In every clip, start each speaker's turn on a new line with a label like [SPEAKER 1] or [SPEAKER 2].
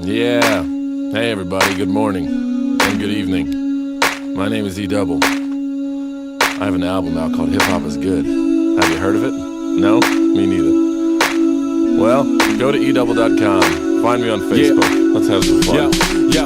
[SPEAKER 1] Yeah. Hey everybody, good morning and good evening. My name is E-Double. I have an album out called Hip Hop Is Good. Have you heard of it? No? Me neither. Well, go to edouble.com. Find me on Facebook. Yeah. Let's have some fun.
[SPEAKER 2] Yeah,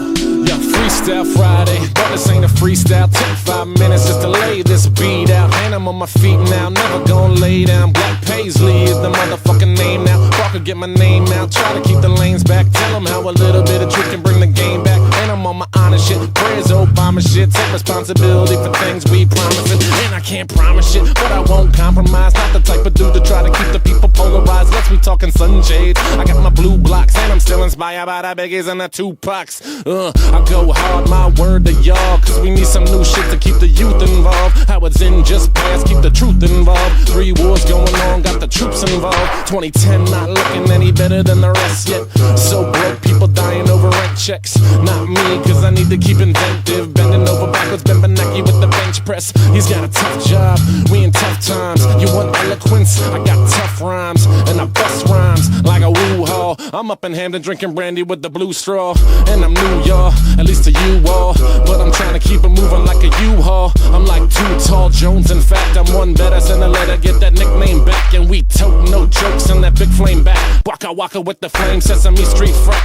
[SPEAKER 2] Freestyle Friday, but this ain't a freestyle. Take 5 minutes just to lay this beat out. And I'm on my feet now, never gonna lay down. Black Paisley is the motherfucking name now. Walker, get my name out, try to keep the lanes back. Tell them how a little bit of truth can bring the game back. And I'm on my honest shit, prayers Obama shit. Take responsibility for things we promising. And I can't promise shit, but I won't compromise. Not the type of dude to try to keep the people polarized. Let's be talking sunshades. I got my blue blocks, and I'm still inspired by the Biggies and the Tupacs. I go hard, my word to y'all, cause we need some new shit to keep the youth involved. How it's in just past, keep the truth involved. 3 wars going on, got the troops involved. 2010 not looking any better than the rest yet. So broke, people dying over rent checks. Not me, cause I need to keep inventive. Bending over backwards, Ben Bernanke with the bench press. He's got a tough job, we in tough times. You want eloquence? I got tough rhymes, and I bust rhymes like a woo-haw. I'm up in Hamden drinking brandy with the blue straw. And I'm new, y'all, at least to you all. But I'm trying to keep it moving like a U-Haul. I'm like 2 tall Jones, in fact, I'm one better. Send a letter, get that nickname back. And we tote no jokes in that big flame back. Waka waka with the flame, Sesame Street front.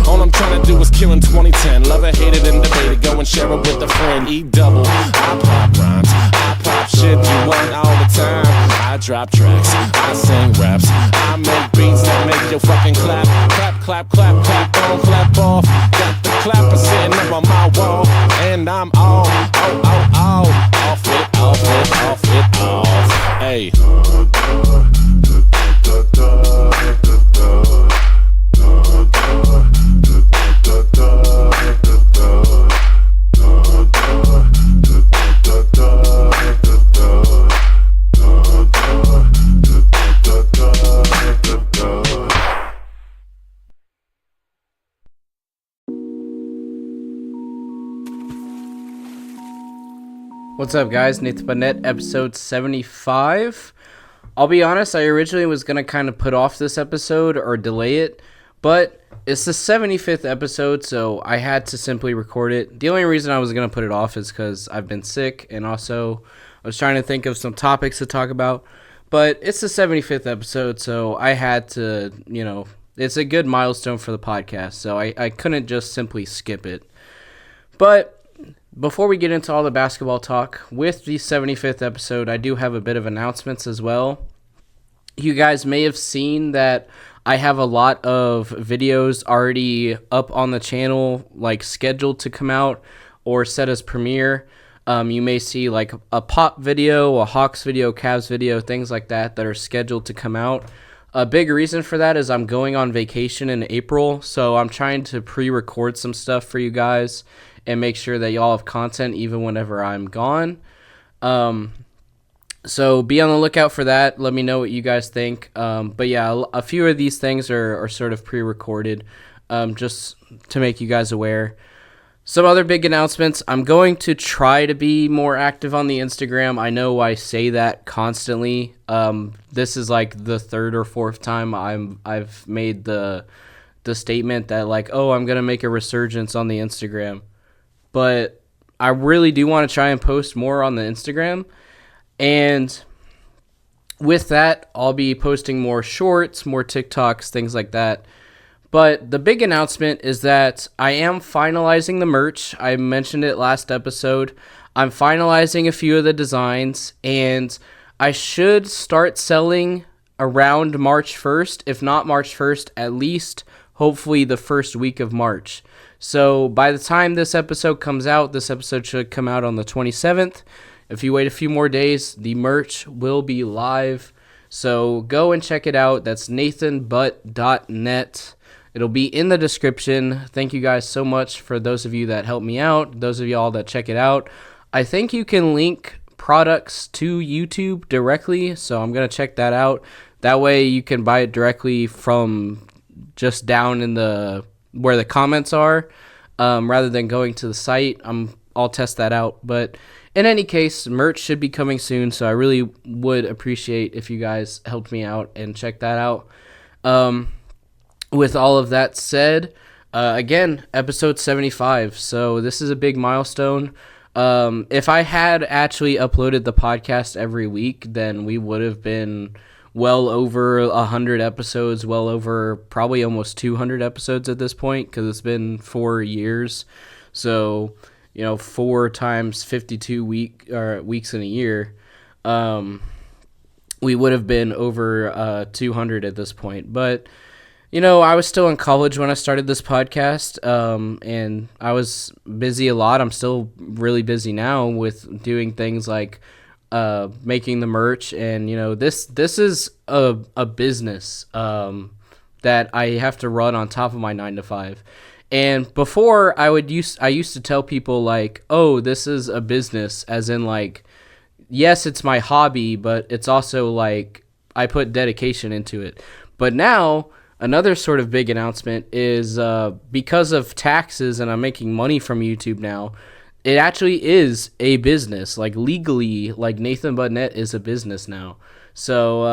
[SPEAKER 2] All I'm trying to do is kill in 2010. Love it, hate it, and debate it. Go and share it with a friend. E-Double, I pop rhymes, I pop shit you want all the time. I drop tracks, I sing raps, I make beats that make you fucking clap. Clap, clap, clap, clap on, clap off. Got the clapper sitting up on my wall. And I'm all off it, off it, off it, off. Hey.
[SPEAKER 3] What's up, guys? Nathan Burnett, episode 75. I'll be honest, I originally was going to kind of put off this episode or delay it, but it's the 75th episode, so I had to simply record it. The only reason I was going to put it off is because I've been sick, and also I was trying to think of some topics to talk about, but it's the 75th episode, so I had to, it's a good milestone for the podcast, so I couldn't just simply skip it. But before we get into all the basketball talk, with the 75th episode, I do have a bit of announcements as well. You guys may have seen that I have a lot of videos already up on the channel, like scheduled to come out or set as premiere. You may see like a Pop video, a Hawks video, Cavs video, things like that are scheduled to come out. A big reason for that is I'm going on vacation in April, so I'm trying to pre-record some stuff for you guys and make sure that y'all have content even whenever I'm gone. So be on the lookout for that. Let me know what you guys think. But yeah, a few of these things are sort of pre-recorded, just to make you guys aware. Some other big announcements. I'm going to try to be more active on the Instagram. I know I say that constantly. This is like the 3rd or 4th time I've made the statement that like, oh, I'm gonna make a resurgence on the Instagram. But I really do want to try and post more on the Instagram. And with that, I'll be posting more shorts, more TikToks, things like that. But the big announcement is that I am finalizing the merch. I mentioned it last episode. I'm finalizing a few of the designs, and I should start selling around March 1st. If not March 1st, at least hopefully the first week of March. So by the time this episode comes out, this episode should come out on the 27th. If you wait a few more days, the merch will be live. So go and check it out. That's nathanbutt.net. It'll be in the description. Thank you guys so much for those of you that help me out, those of y'all that check it out. I think you can link products to YouTube directly, so I'm going to check that out. That way you can buy it directly from just down in the where the comments are, rather than going to the site. I'll test that out. But in any case, merch should be coming soon, so I really would appreciate if you guys helped me out and check that out. With all of that said, Again, episode 75. So this is a big milestone. If I had actually uploaded the podcast every week, then we would have been well over 100 episodes, well over probably almost 200 episodes at this point, because it's been 4 years. So, 4 times 52 weeks in a year, we would have been over 200 at this point. But I was still in college when I started this podcast, and I was busy a lot. I'm still really busy now with doing things like making the merch, and this is a business that I have to run on top of my 9 to 5. And before I used to tell people like, oh, this is a business, as in like, yes, it's my hobby, but it's also like I put dedication into it. But now, another sort of big announcement is because of taxes and I'm making money from YouTube now, it actually is a business. Like legally, like Nathan Butnett is a business now. So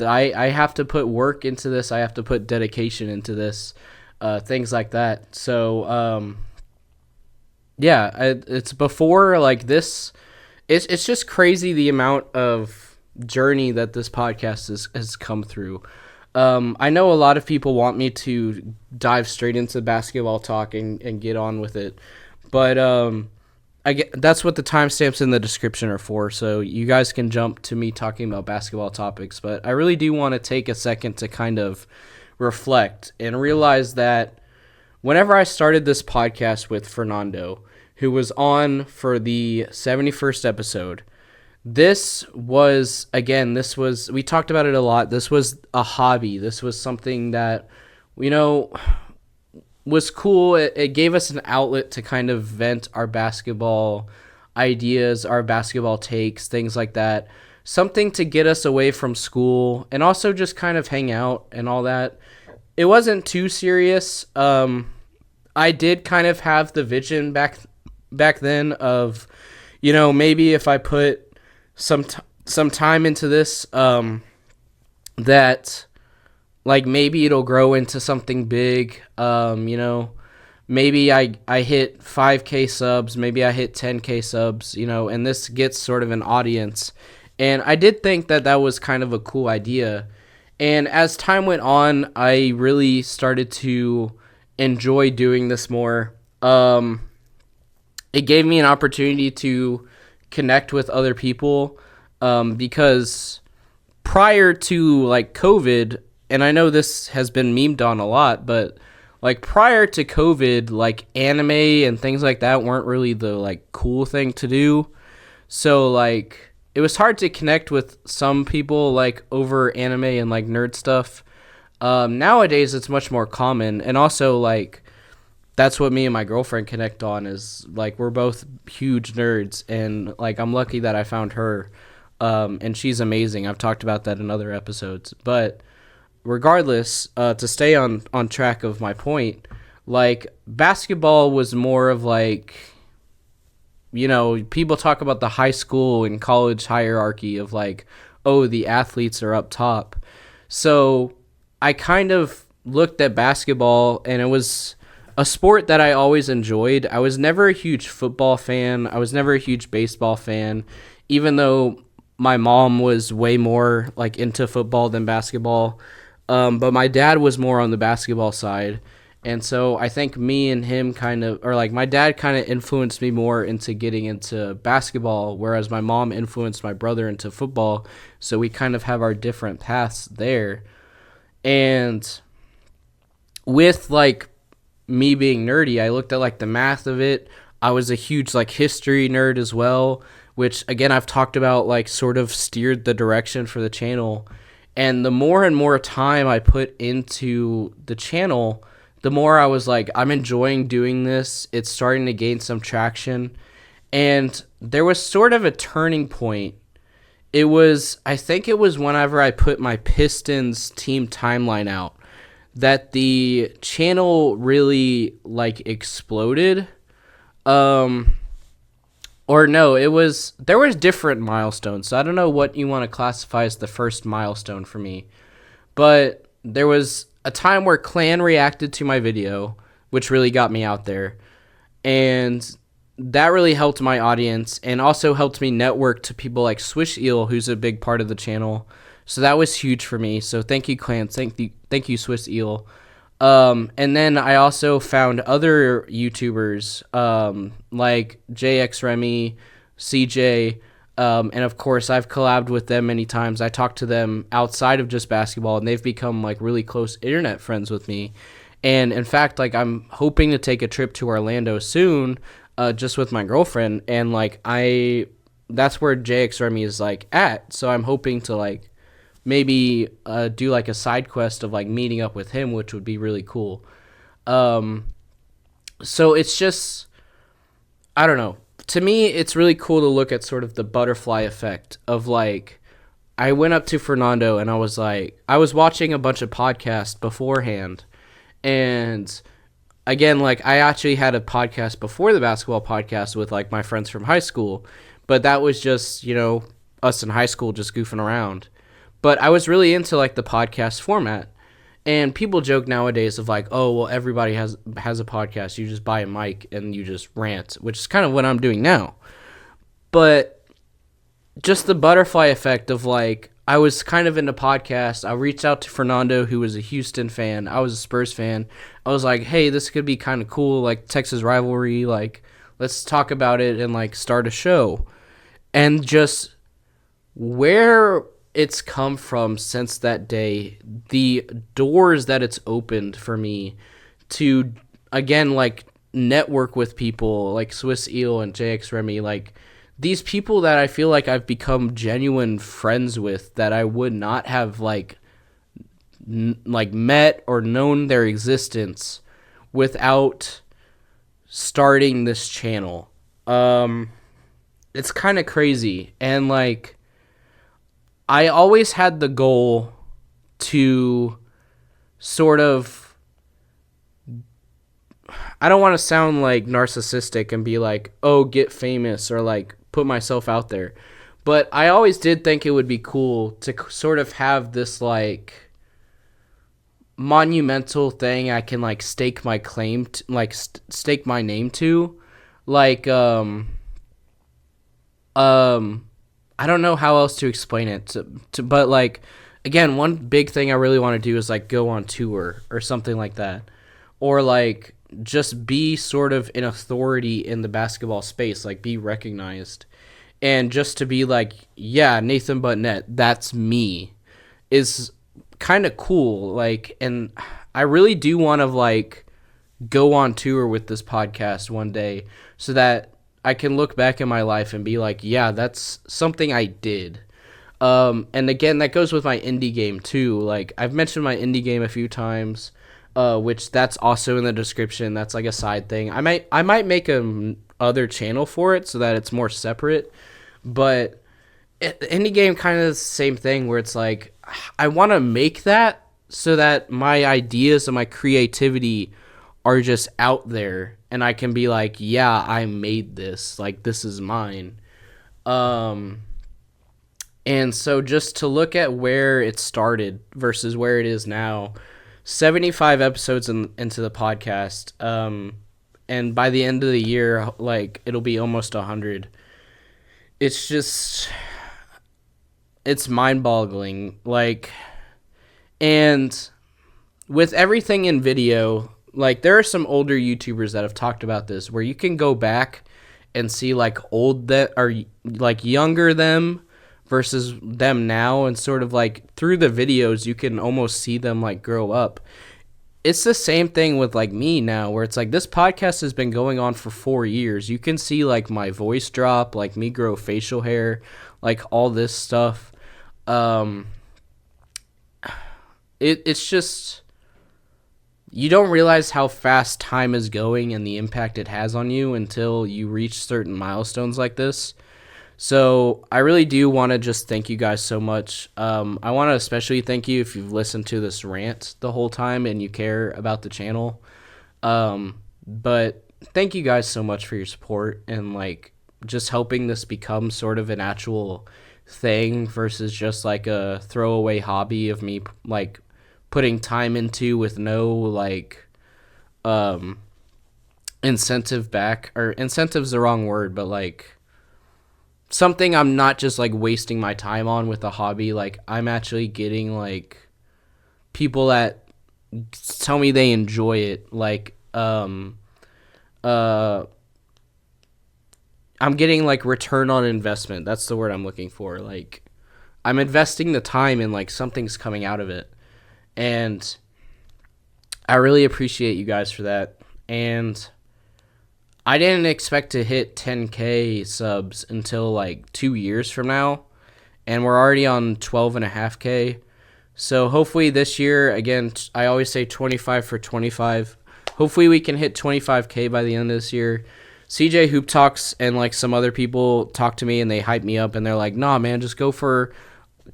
[SPEAKER 3] I have to put work into this. I have to put dedication into this, things like that. So it's before like this. It's just crazy the amount of journey that this podcast has come through. I know a lot of people want me to dive straight into basketball talk and get on with it, but that's what the timestamps in the description are for, so you guys can jump to me talking about basketball topics. But I really do want to take a second to kind of reflect and realize that whenever I started this podcast with Fernando, who was on for the 71st episode, we talked about it a lot. This was a hobby. This was something that, was cool. It gave us an outlet to kind of vent our basketball ideas, our basketball takes, things like that. Something to get us away from school and also just kind of hang out and all that. It wasn't too serious. I did kind of have the vision back then of, maybe if I put some time into this, that like maybe it'll grow into something big. Maybe I hit 5K subs, maybe I hit 10K subs, and this gets sort of an audience. And I did think that was kind of a cool idea. And as time went on, I really started to enjoy doing this more. It gave me an opportunity to connect with other people, because prior to like COVID, and I know this has been memed on a lot, but like prior to COVID, like anime and things like that weren't really the like cool thing to do. So like it was hard to connect with some people like over anime and like nerd stuff. Nowadays it's much more common, and also like that's what me and my girlfriend connect on, is like we're both huge nerds, and like I'm lucky that I found her, and she's amazing. I've talked about that in other episodes. But regardless, to stay on track of my point, like basketball was more of like, people talk about the high school and college hierarchy of like, oh, the athletes are up top. So I kind of looked at basketball, and it was a sport that I always enjoyed. I was never a huge football fan. I was never a huge baseball fan, even though my mom was way more like into football than basketball. But my dad was more on the basketball side. And so I think me and him my dad kind of influenced me more into getting into basketball, whereas my mom influenced my brother into football. So we kind of have our different paths there. And with like me being nerdy, I looked at like the math of it. I was a huge like history nerd as well, which again I've talked about, like sort of steered the direction for the channel. And the more and more time I put into the channel, the more I was like, I'm enjoying doing this. It's starting to gain some traction. And there was sort of a turning point. I think it was whenever I put my Pistons team timeline out that the channel really like exploded. Or no, there was different milestones. So I don't know what you want to classify as the first milestone for me. But there was a time where Clan reacted to my video, which really got me out there. And that really helped my audience and also helped me network to people like Swish Eel, who's a big part of the channel. So that was huge for me. So thank you, Clan. Thank you, Swish Eel. And then I also found other YouTubers like JX Remy, CJ, and of course I've collabed with them many times. I talk to them outside of just basketball, and they've become like really close internet friends with me. And in fact, like I'm hoping to take a trip to Orlando soon, just with my girlfriend, and like that's where JX Remy is like at. So I'm hoping to like maybe do like a side quest of like meeting up with him, which would be really cool. So it's just, I don't know. To me, it's really cool to look at sort of the butterfly effect of like, I went up to Fernando and I was like, I was watching a bunch of podcasts beforehand. And again, like I actually had a podcast before the basketball podcast with like my friends from high school, but that was just, us in high school just goofing around. But I was really into like the podcast format. And people joke nowadays of like, oh, well, everybody has a podcast. You just buy a mic and you just rant, which is kind of what I'm doing now. But just the butterfly effect of like, I was kind of into podcasts. I reached out to Fernando, who was a Houston fan. I was a Spurs fan. I was like, hey, this could be kind of cool, like Texas rivalry. Like, let's talk about it and like start a show. And just where it's come from since that day, the doors that it's opened for me to, again, like network with people like Swiss Eel and JX Remy, like these people that I feel like I've become genuine friends with that I would not have like met or known their existence without starting this channel. It's kind of crazy. And like, I always had the goal to sort of, I don't want to sound like narcissistic and be like, oh, get famous or like put myself out there. But I always did think it would be cool to sort of have this like monumental thing I can like stake my claim to, like stake my name to. Like, I don't know how else to explain it, but like, again, one big thing I really want to do is like go on tour or something like that, or like just be sort of an authority in the basketball space, like be recognized, and just to be like, yeah, Nathan Buttnett, that's me, is kind of cool. Like, and I really do want to like go on tour with this podcast one day so that I can look back in my life and be like, yeah, that's something I did. And again, that goes with my indie game too. Like I've mentioned my indie game a few times, which that's also in the description. That's like a side thing. I might make a other channel for it so that it's more separate. But indie game kind of the same thing where it's like, I want to make that so that my ideas and my creativity are just out there. And I can be like, yeah, I made this. Like, this is mine. And so just to look at where it started versus where it is now, 75 episodes into the podcast. And by the end of the year, like, it'll be almost 100. It's just, it's mind-boggling. Like, and with everything in video, like, there are some older YouTubers that have talked about this, where you can go back and see, like, old that or like younger them versus them now, and sort of like through the videos, you can almost see them like grow up. It's the same thing with like me now, where it's like this podcast has been going on for 4 years. You can see like my voice drop, like me grow facial hair, like all this stuff. It's just, you don't realize how fast time is going and the impact it has on you until you reach certain milestones like this. So I really do want to just thank you guys so much. I want to especially thank you if you've listened to this rant the whole time and you care about the channel. But thank you guys so much for your support and like just helping this become sort of an actual thing versus just like a throwaway hobby of me like putting time into with no like incentive back, or incentive's the wrong word, but like something I'm not just like wasting my time on with a hobby. Like I'm actually getting like people that tell me they enjoy it. Like I'm getting like return on investment. That's the word I'm looking for. Like I'm investing the time and like something's coming out of it. And I really appreciate you guys for that. And I didn't expect to hit 10K subs until like 2 years from now. And we're already on 12.5K. So hopefully this year, again, I always say 25 for 25. Hopefully we can hit 25K by the end of this year. CJ Hoop Talks and like some other people talk to me and they hype me up and they're like, nah, man, just go for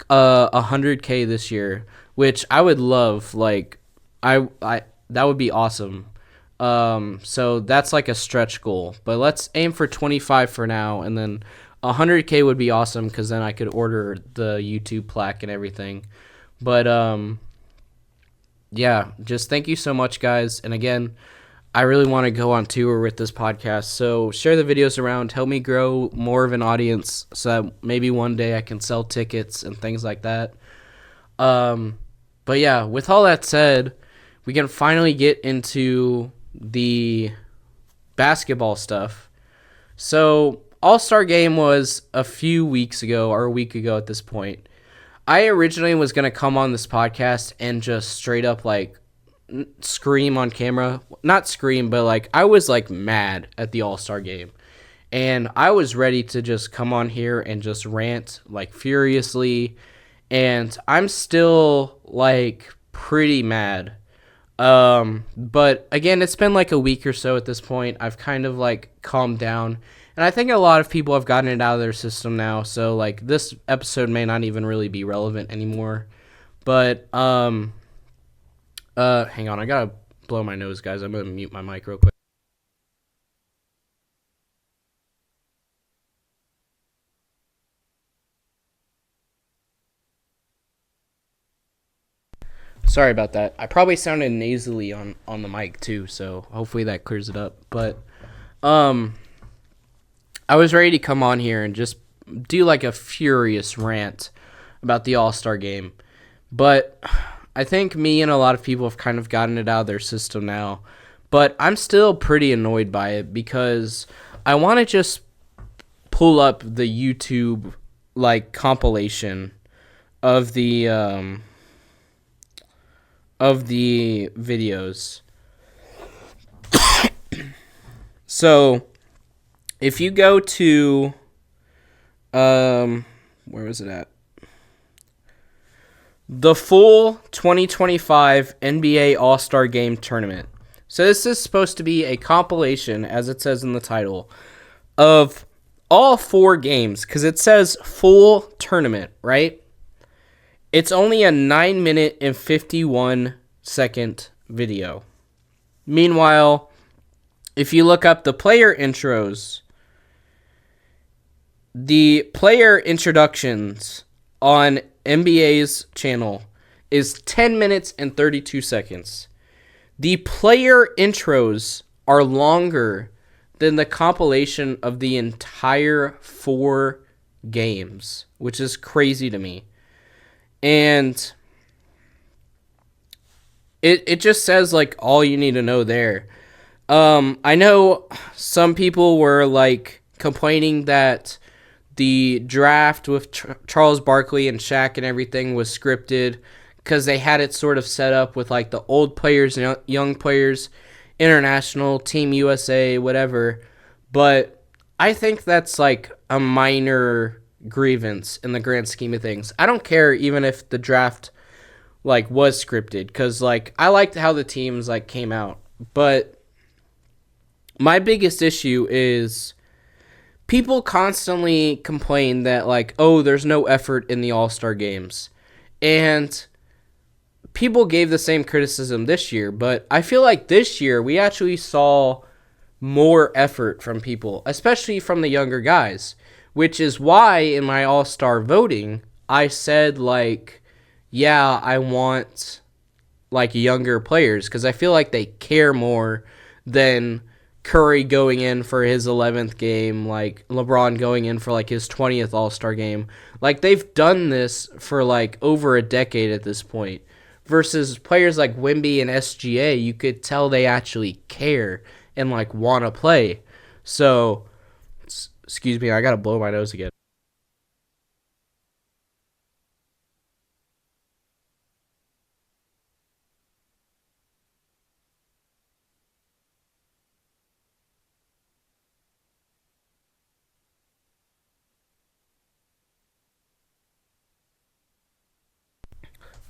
[SPEAKER 3] 100K this year, which I would love. Like, I that would be awesome. So that's like a stretch goal, but let's aim for 25 for now, and then 100K would be awesome because then I could order the YouTube plaque and everything. But yeah, just thank you so much, guys. And again, I really want to go on tour with this podcast. So share the videos around. Help me grow more of an audience so that maybe one day I can sell tickets and things like that. But yeah, with all that said, we can finally get into the basketball stuff. So All-Star Game was a few weeks ago, or a week ago at this point. I originally was going to come on this podcast and just straight up like scream on camera. Not scream, but like I was like mad at the All-Star Game. And I was ready to just come on here and just rant like furiously. And I'm still like pretty mad. But again, it's been like a week or so at this point. I've kind of like calmed down. And I think a lot of people have gotten it out of their system now. So like this episode may not even really be relevant anymore. But hang on, I gotta blow my nose, guys. I'm gonna mute my mic real quick. Sorry about that. I probably sounded nasally on the mic too, so hopefully that clears it up. But I was ready to come on here and just do like a furious rant about the All-Star Game. But I think me and a lot of people have kind of gotten it out of their system now. But I'm still pretty annoyed by it because I want to just pull up the YouTube like compilation of the videos. So if you go to where was it at? The full 2025 NBA All-Star Game Tournament. So this is supposed to be a compilation, as it says in the title, of all 4 games, because it says full tournament, right? It's only a 9-minute and 51-second video. Meanwhile, if you look up the player intros, the player introductions on NBA's channel is 10 minutes and 32 seconds. The player intros are longer than the compilation of the entire 4 games, which is crazy to me. And it just says like all you need to know there. I know some people were like complaining that the draft with Charles Barkley and Shaq and everything was scripted because they had it sort of set up with like the old players and young players, international, Team USA, whatever. But I think that's like a minor grievance in the grand scheme of things. I don't care even if the draft like was scripted, because like I liked how the teams like came out. But my biggest issue is people constantly complain that like, oh, there's no effort in the All-Star games. And people gave the same criticism this year, but I feel like this year we actually saw more effort from people, especially from the younger guys, which is why in my All-Star voting, I said like, yeah, I want like younger players, because I feel like they care more than Curry going in for his 11th game, like LeBron going in for like his 20th All-Star game. Like, they've done this for like over a decade at this point. Versus players like Wemby and SGA, you could tell they actually care and like want to play. So, excuse me, I gotta blow my nose again.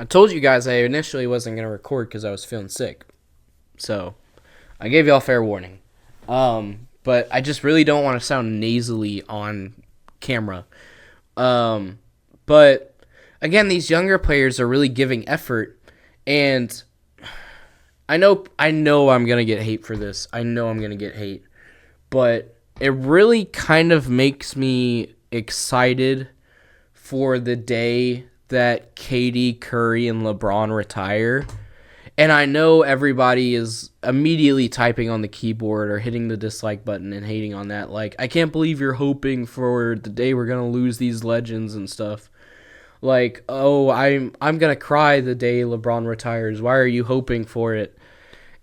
[SPEAKER 3] I told you guys I initially wasn't gonna record because I was feeling sick. So, I gave y'all fair warning. But I just really don't want to sound nasally on camera. But again, these younger players are really giving effort, and I know I'm gonna get hate for this. I know I'm gonna get hate, but it really kind of makes me excited for the day that KD, Curry, and LeBron retire. And I know everybody is immediately typing on the keyboard or hitting the dislike button and hating on that. Like, I can't believe you're hoping for the day we're going to lose these legends and stuff. Like, oh, I'm going to cry the day LeBron retires. Why are you hoping for it?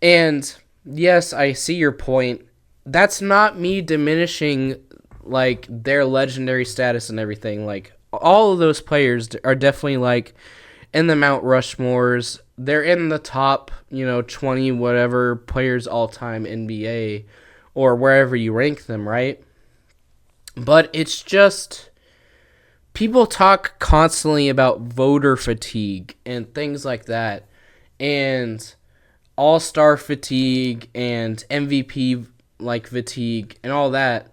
[SPEAKER 3] And yes, I see your point. That's not me diminishing like their legendary status and everything. Like, all of those players are definitely like in the Mount Rushmores. They're in the top, 20 whatever players all time NBA or wherever you rank them, right? But it's just people talk constantly about voter fatigue and things like that, and all-star fatigue and MVP like fatigue and all that.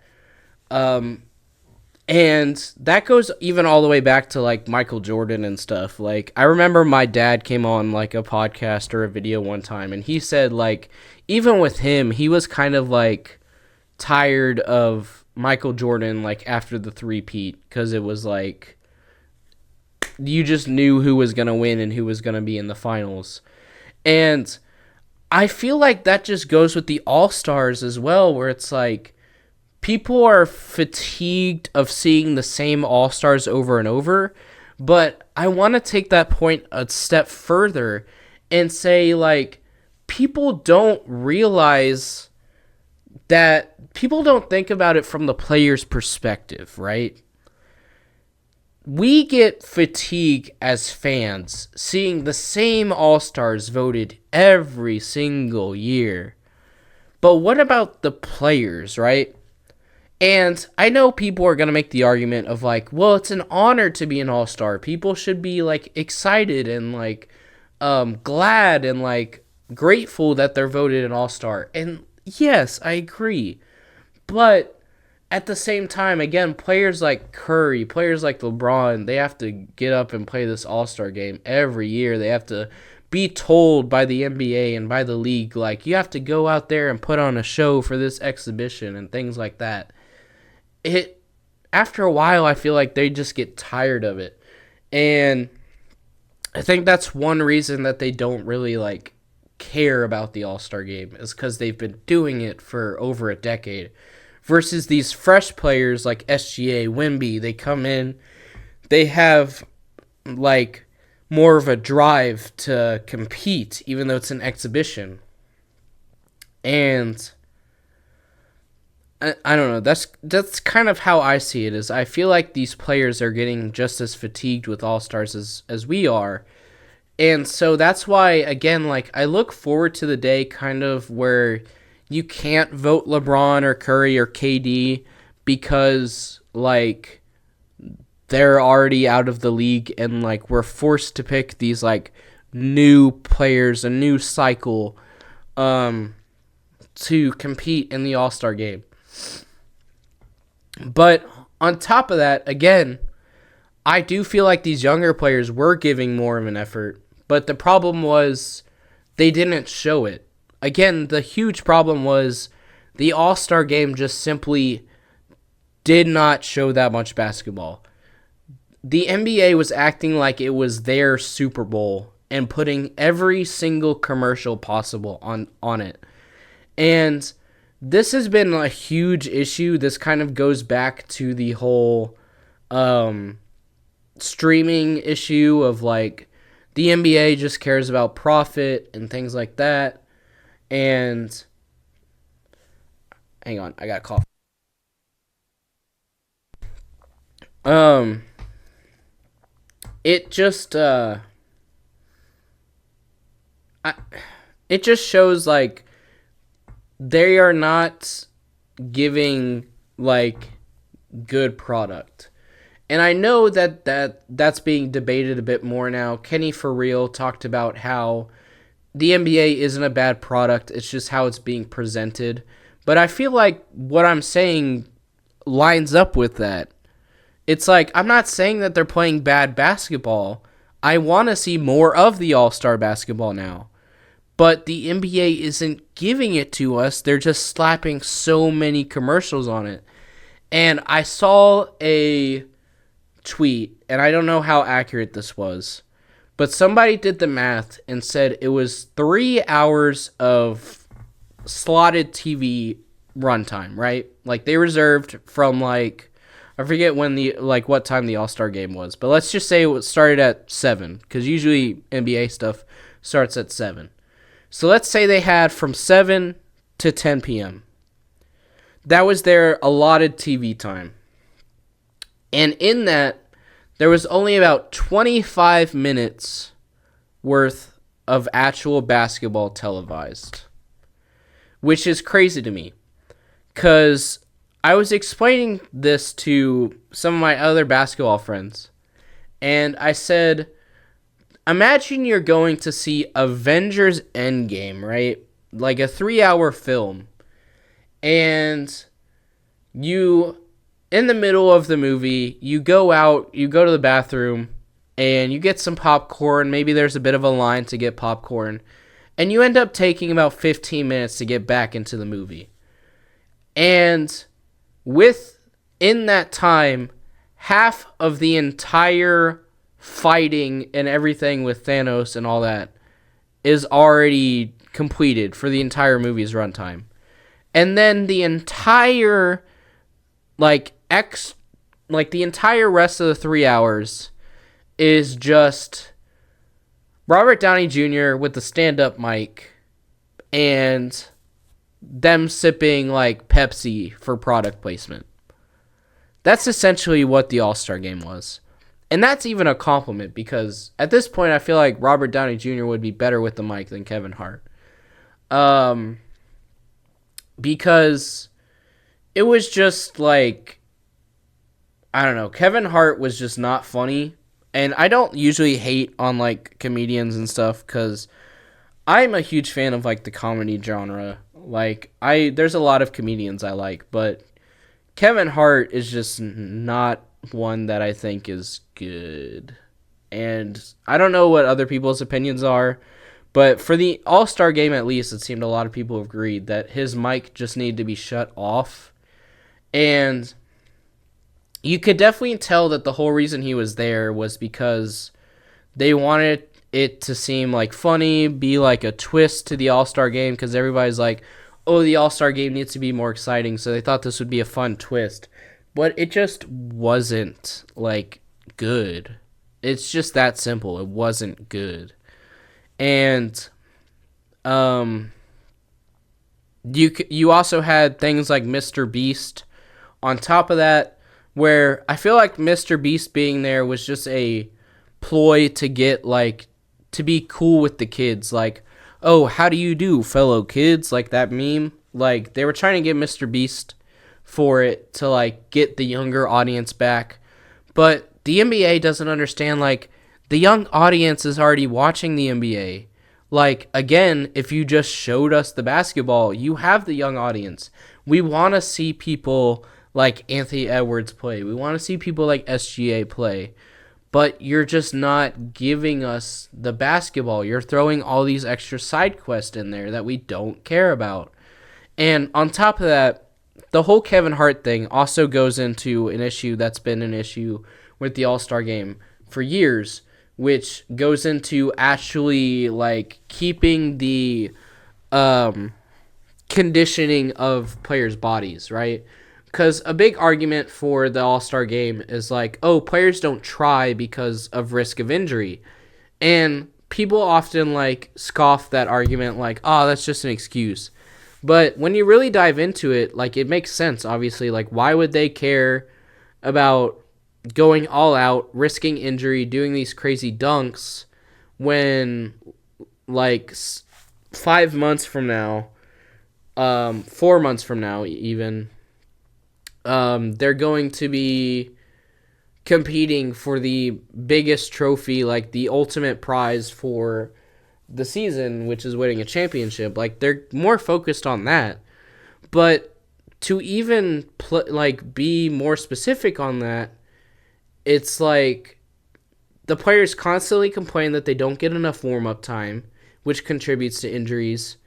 [SPEAKER 3] And that goes even all the way back to, like, Michael Jordan and stuff. Like, I remember my dad came on, like, a podcast or a video one time, and he said, like, even with him, he was kind of, like, tired of Michael Jordan, like, after the three-peat, because it was, like, you just knew who was going to win and who was going to be in the finals. And I feel like that just goes with the All-Stars as well, where it's, like, people are fatigued of seeing the same All-Stars over and over, but I want to take that point a step further and say, like, people don't realize that people don't think about it from the player's perspective, right? We get fatigue as fans seeing the same All-Stars voted every single year. But what about the players, right? And I know people are going to make the argument of like, well, it's an honor to be an all-star. People should be like excited and like glad and like grateful that they're voted an all-star. And yes, I agree. But at the same time, again, players like Curry, players like LeBron, they have to get up and play this all-star game every year. They have to be told by the NBA and by the league, like, you have to go out there and put on a show for this exhibition and things like that. After a while, I feel like they just get tired of it. And I think that's one reason that they don't really like care about the All-Star game, is because they've been doing it for over a decade. Versus these fresh players like SGA, Wemby, they come in, they have like more of a drive to compete, even though it's an exhibition. And I don't know. That's kind of how I see it. Is I feel like these players are getting just as fatigued with All-Stars as we are. And so that's why, again, like, I look forward to the day kind of where you can't vote LeBron or Curry or KD because, like, they're already out of the league and, like, we're forced to pick these, like, new players, a new cycle to compete in the All-Star game. But on top of that, again, I do feel like these younger players were giving more of an effort, but the problem was they didn't show it. Again, the huge problem was the All-Star game just simply did not show that much basketball. The NBA was acting like it was their Super Bowl, and putting every single commercial possible on it. And this has been a huge issue. This kind of goes back to the whole streaming issue of like the NBA just cares about profit and things like that. And hang on, I got cough. It just it just shows like they are not giving like good product. And I know that's being debated a bit more now. Kenny For Real talked about how the NBA isn't a bad product, it's just how it's being presented. But I feel like what I'm saying lines up with that. It's like, I'm not saying that they're playing bad basketball. I want to see more of the All-Star basketball now. But the NBA isn't giving it to us. They're just slapping so many commercials on it. And I saw a tweet, and I don't know how accurate this was, but somebody did the math and said it was 3 hours of slotted TV runtime, right? Like they reserved from like, I forget when what time the All-Star game was, but let's just say it started at 7, because usually NBA stuff starts at 7. So let's say they had from 7 to 10 p.m. That was their allotted TV time. And in that, there was only about 25 minutes worth of actual basketball televised, which is crazy to me, because I was explaining this to some of my other basketball friends, and I said, imagine you're going to see Avengers Endgame, right? Like a 3-hour film, and you, in the middle of the movie, you go out, you go to the bathroom, and you get some popcorn. Maybe there's a bit of a line to get popcorn, and you end up taking about 15 minutes to get back into the movie. And within that time, half of the entire fighting and everything with Thanos and all that is already completed for the entire movie's runtime. And then the entire the entire rest of the 3 hours is just Robert Downey Jr. with the stand-up mic and them sipping like Pepsi for product placement. That's essentially what the All-Star game was. And that's even a compliment, because at this point I feel like Robert Downey Jr. would be better with the mic than Kevin Hart. Because it was just like, I don't know, Kevin Hart was just not funny. And I don't usually hate on like comedians and stuff, because I'm a huge fan of like the comedy genre. Like there's a lot of comedians I like, but Kevin Hart is just not one that I think is good. And I don't know what other people's opinions are, but for the All-Star game at least, it seemed a lot of people agreed that his mic just needed to be shut off. And you could definitely tell that the whole reason he was there was because they wanted it to seem like funny, be like a twist to the All-Star game, because everybody's like, oh, the All-Star game needs to be more exciting, so they thought this would be a fun twist. But it just wasn't, like, good. It's just that simple. It wasn't good. And you also had things like Mr. Beast on top of that, where I feel like Mr. Beast being there was just a ploy to get, like, to be cool with the kids. Like, oh, how do you do, fellow kids? Like that meme. Like, they were trying to get Mr. Beast for it to, like, get the younger audience back. But the NBA doesn't understand, like, the young audience is already watching the NBA. Like, again, if you just showed us the basketball, you have the young audience. We want to see people like Anthony Edwards play. We want to see people like SGA play. But you're just not giving us the basketball. You're throwing all these extra side quests in there that we don't care about. And on top of that, the whole Kevin Hart thing also goes into an issue that's been an issue with the All-Star game for years, which goes into actually like keeping the conditioning of players' bodies, right? Because a big argument for the All-Star game is like, oh, players don't try because of risk of injury. And people often like scoff that argument like, oh, that's just an excuse. But when you really dive into it, like it makes sense, obviously. Like, why would they care about going all out, risking injury, doing these crazy dunks when like 5 months from now, 4 months from now even, they're going to be competing for the biggest trophy, like the ultimate prize for the season, which is winning a championship. Like they're more focused on that. But to even like be more specific on that, it's like the players constantly complain that they don't get enough warm-up time, which contributes to injuries.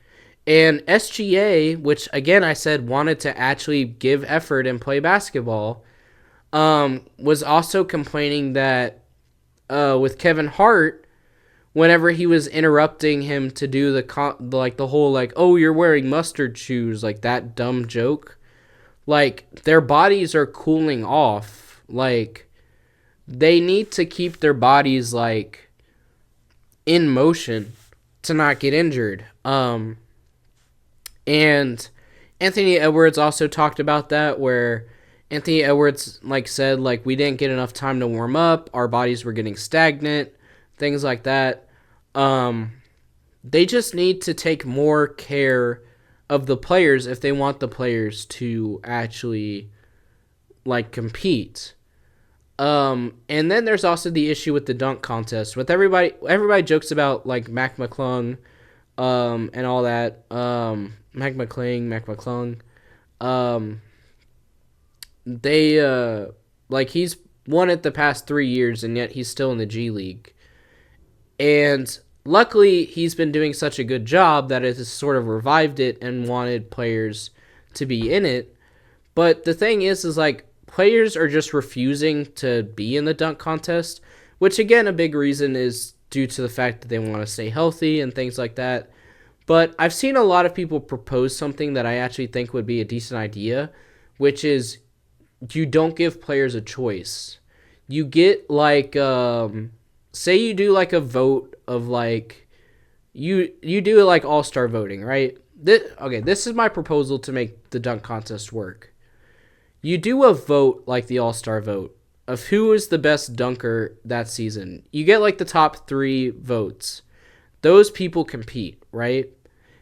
[SPEAKER 3] And SGA, which again I said wanted to actually give effort and play basketball, was also complaining that with Kevin Hart, whenever he was interrupting him to do the whole like, oh, you're wearing mustard shoes, like that dumb joke, like their bodies are cooling off. Like they need to keep their bodies like in motion to not get injured. And Anthony Edwards also talked about that, where Anthony Edwards like said like we didn't get enough time to warm up, our bodies were getting stagnant, things like that. They just need to take more care of the players if they want the players to actually like compete. And then there's also the issue with the dunk contest. With everybody jokes about like Mac McClung, and all that. Mac McClung. They like he's won it the past 3 years, and yet he's still in the G League. And luckily, he's been doing such a good job that it has sort of revived it and wanted players to be in it. But the thing is like players are just refusing to be in the dunk contest, which again, a big reason is due to the fact that they want to stay healthy and things like that. But I've seen a lot of people propose something that I actually think would be a decent idea, which is you don't give players a choice. You get like, say you do like a vote of like, you do like all-star voting, right? This is my proposal to make the dunk contest work. You do a vote like the all-star vote of who is the best dunker that season. You get like the top 3 votes. Those people compete, right?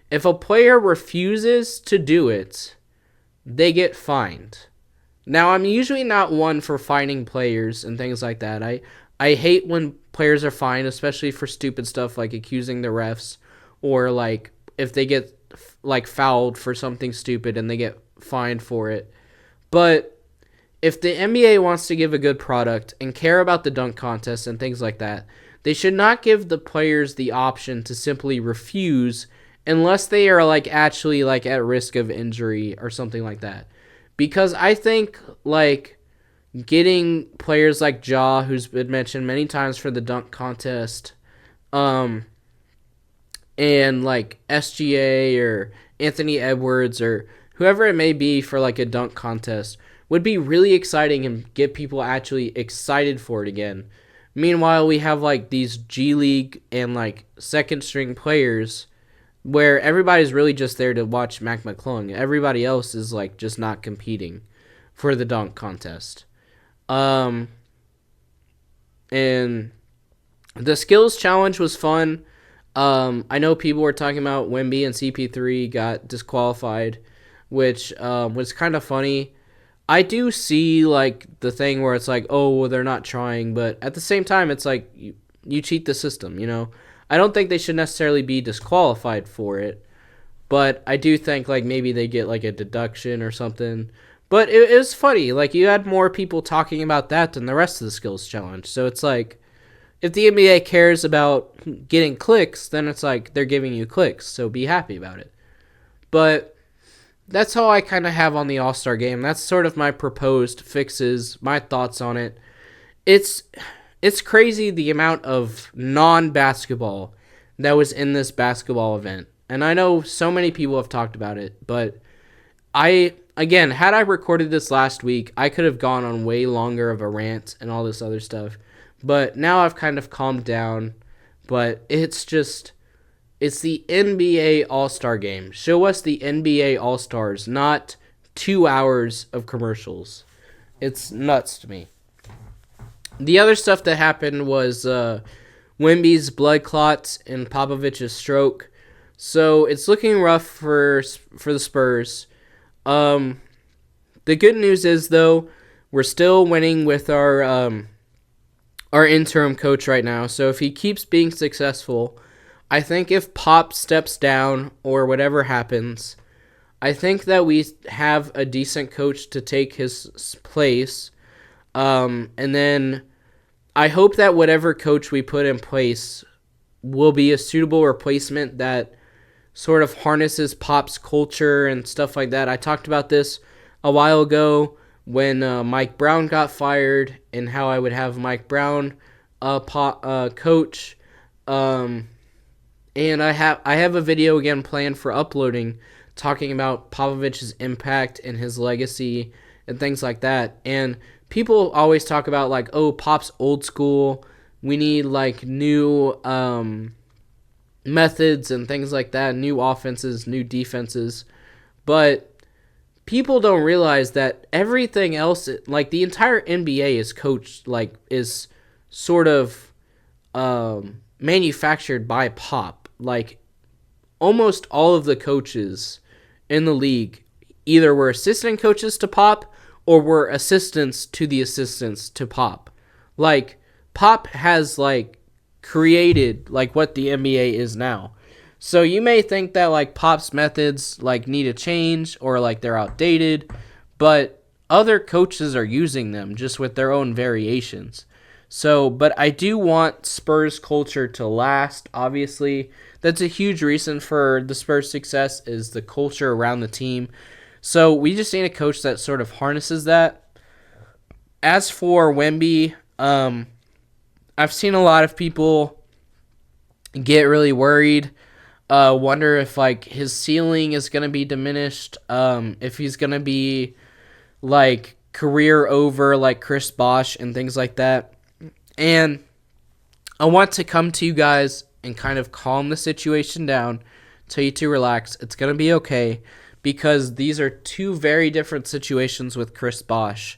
[SPEAKER 3] If a player refuses to do it, they get fined. Now, I'm usually not one for fining players and things like that. I hate when players are fined, especially for stupid stuff like accusing the refs, or like if they get like fouled for something stupid and they get fined for it. But if the NBA wants to give a good product and care about the dunk contest and things like that, they should not give the players the option to simply refuse unless they are like actually like at risk of injury or something like that. Because I think like getting players like Ja, who's been mentioned many times for the dunk contest, and like SGA or Anthony Edwards or whoever it may be for like a dunk contest would be really exciting and get people actually excited for it again. Meanwhile, we have like these G League and like second string players where everybody's really just there to watch Mac McClung. Everybody else is like just not competing for the dunk contest. And the skills challenge was fun. I know people were talking about Wemby and CP3 got disqualified, which was kind of funny. I do see like the thing where it's like, oh, well, they're not trying, but at the same time, it's like you cheat the system, you know? I don't think they should necessarily be disqualified for it, but I do think like maybe they get like a deduction or something. But it was funny. Like you had more people talking about that than the rest of the skills challenge. So it's like if the NBA cares about getting clicks, then it's like they're giving you clicks, so be happy about it. But that's all I kind of have on the All-Star game. That's sort of my proposed fixes, my thoughts on it. It's it's crazy the amount of non-basketball that was in this basketball event. And I know so many people have talked about it, but again, had I recorded this last week, I could have gone on way longer of a rant and all this other stuff. But now I've kind of calmed down. But it's the NBA All-Star Game. Show us the NBA All-Stars, not 2 hours of commercials. It's nuts to me. The other stuff that happened was Wemby's blood clots and Popovich's stroke. So it's looking rough for the Spurs. The good news is, though, we're still winning with our interim coach right now. So if he keeps being successful, I think if Pop steps down or whatever happens, I think that we have a decent coach to take his place. And then I hope that whatever coach we put in place will be a suitable replacement that sort of harnesses Pop's culture and stuff like that. I talked about this a while ago when Mike Brown got fired and how I would have Mike Brown coach. And I have a video again planned for uploading talking about Popovich's impact and his legacy and things like that. And people always talk about like, oh, Pop's old school. We need like new methods and things like that, new offenses, new defenses. But people don't realize that everything else, like the entire NBA is coached, like is sort of manufactured by Pop. Like almost all of the coaches in the league either were assistant coaches to Pop or were assistants to the assistants to Pop. Like Pop has like created like what the NBA is now. So you may think that like Pop's methods like need a change or like they're outdated, but other coaches are using them just with their own variations. So, but I do want Spurs culture to last, obviously. That's a huge reason for the Spurs' success is the culture around the team. So we just need a coach that sort of harnesses that. As for Wemby, I've seen a lot of people get really worried, wonder if like his ceiling is going to be diminished, if he's going to be like career over like Chris Bosh and things like that. And I want to come to you guys and kind of calm the situation down, tell you to relax. It's going to be okay because these are two very different situations with Chris Bosh.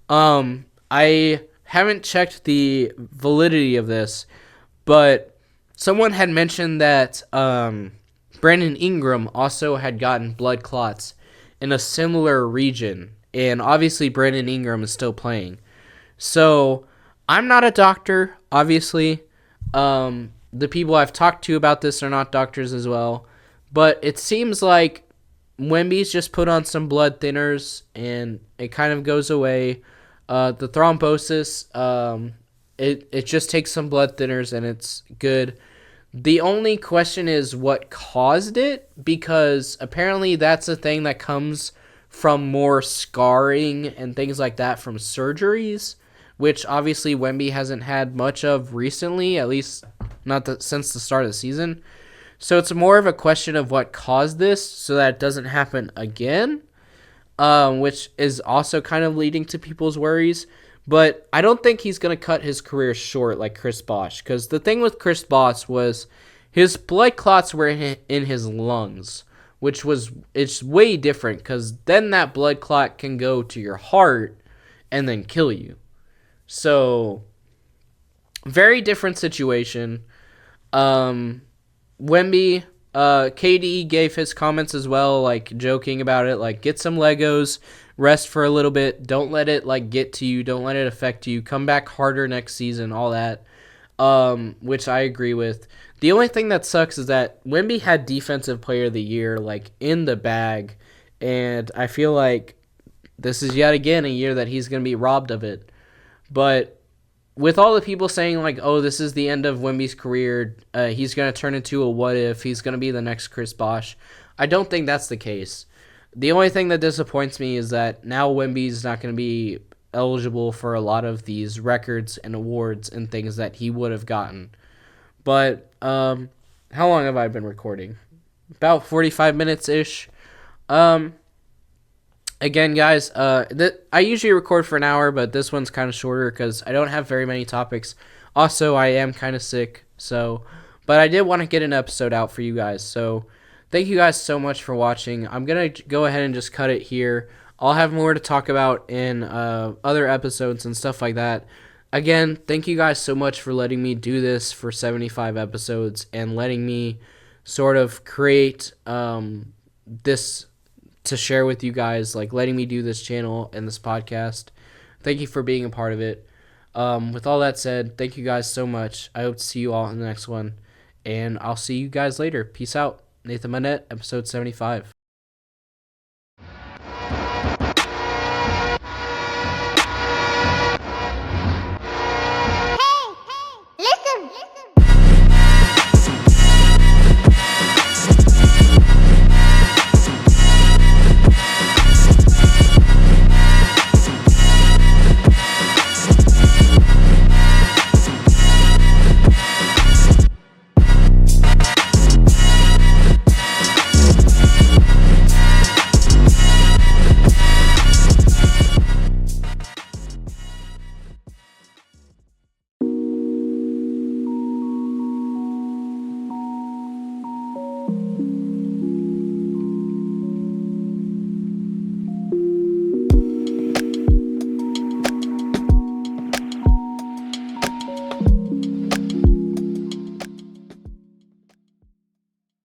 [SPEAKER 3] I haven't checked the validity of this, but someone had mentioned that Brandon Ingram also had gotten blood clots in a similar region, and obviously Brandon Ingram is still playing. So I'm not a doctor, obviously. The people I've talked to about this are not doctors as well, but it seems like Wemby's just put on some blood thinners and it kind of goes away. The thrombosis, it just takes some blood thinners and it's good. The only question is what caused it, because apparently that's a thing that comes from more scarring and things like that from surgeries, which obviously Wemby hasn't had much of recently, at least not since the start of the season. So it's more of a question of what caused this so that it doesn't happen again, which is also kind of leading to people's worries. But I don't think he's going to cut his career short like Chris Bosh, because the thing with Chris Bosh was his blood clots were in his lungs, it's way different, because then that blood clot can go to your heart and then kill you. So, very different situation. Wemby, KD gave his comments as well, like joking about it, like get some Legos, rest for a little bit, don't let it like get to you, don't let it affect you, come back harder next season, all that, which I agree with. The only thing that sucks is that Wemby had Defensive Player of the Year like in the bag, and I feel like this is yet again a year that he's going to be robbed of it. But with all the people saying like, oh, this is the end of Wemby's career, he's going to turn into a what if, he's going to be the next Chris Bosh, I don't think that's the case. The only thing that disappoints me is that now Wemby's not going to be eligible for a lot of these records and awards and things that he would have gotten. But how long have I been recording? About 45 minutes ish. Again, guys, I usually record for an hour, but this one's kind of shorter because I don't have very many topics. Also, I am kind of sick, but I did want to get an episode out for you guys. So thank you guys so much for watching. I'm going to go ahead and just cut it here. I'll have more to talk about in other episodes and stuff like that. Again, thank you guys so much for letting me do this for 75 episodes and letting me sort of create this to share with you guys, like letting me do this channel and this podcast. Thank you for being a part of it. With all that said, thank you guys so much. I hope to see you all in the next one, and I'll see you guys later. Peace out. Nathan Manette, episode 75.